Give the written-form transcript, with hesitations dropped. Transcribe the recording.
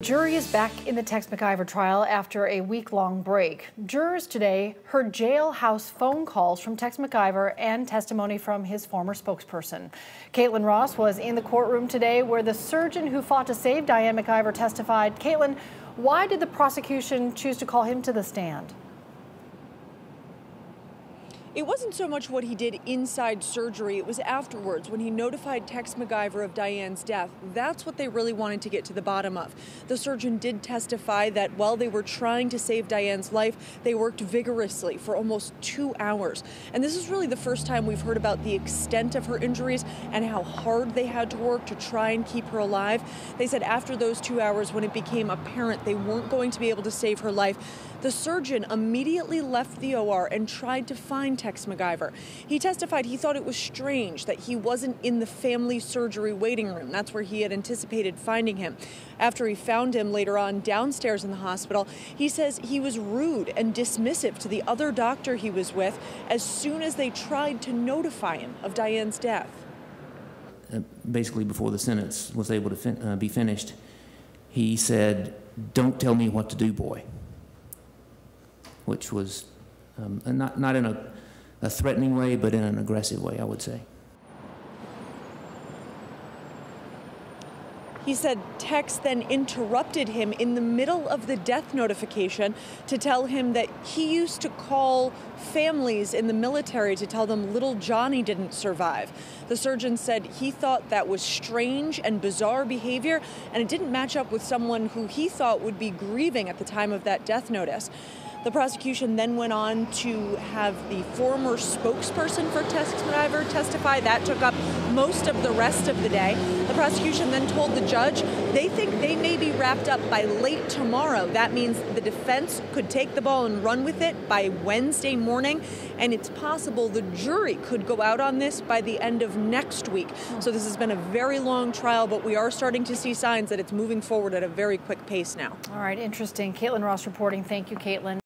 Jury is back in the Tex-McIver trial after a week-long break. Jurors today heard jailhouse phone calls from Tex-McIver and testimony from his former spokesperson. Caitlin Ross was in the courtroom today where the surgeon who fought to save Diane McIver testified. Caitlin, why did the prosecution choose to call him to the stand? It wasn't so much what he did inside surgery, it was afterwards when he notified Tex-McIver of Diane's death. That's what they really wanted to get to the bottom of. The surgeon did testify that while they were trying to save Diane's life, they worked vigorously for almost 2 hours. And this is really the first time we've heard about the extent of her injuries and how hard they had to work to try and keep her alive. They said after those 2 hours, when it became apparent they weren't going to be able to save her life, the surgeon immediately left the OR and tried to find Tex-McIver. He testified he thought it was strange that he wasn't in the family surgery waiting room. That's where he had anticipated finding him. After he found him later on downstairs in the hospital, he says he was rude and dismissive to the other doctor he was with as soon as they tried to notify him of Diane's death. Basically, before the sentence was able to be finished, he said, "Don't tell me what to do, boy," which was not in a threatening way, but in an aggressive way, I would say. He said Tex then interrupted him in the middle of the death notification to tell him that he used to call families in the military to tell them little Johnny didn't survive. The surgeon said he thought that was strange and bizarre behavior, and it didn't match up with someone who he thought would be grieving at the time of that death notice. The prosecution then went on to have the former spokesperson for Tex-McIver testify. That took up most of the rest of the day. The prosecution then told the judge they think they may be wrapped up by late tomorrow. That means the defense could take the ball and run with it by Wednesday morning, and it's possible the jury could go out on this by the end of next week. So this has been a very long trial, but we are starting to see signs that it's moving forward at a very quick pace now. All right, interesting. Caitlin Ross reporting. Thank you, Caitlin.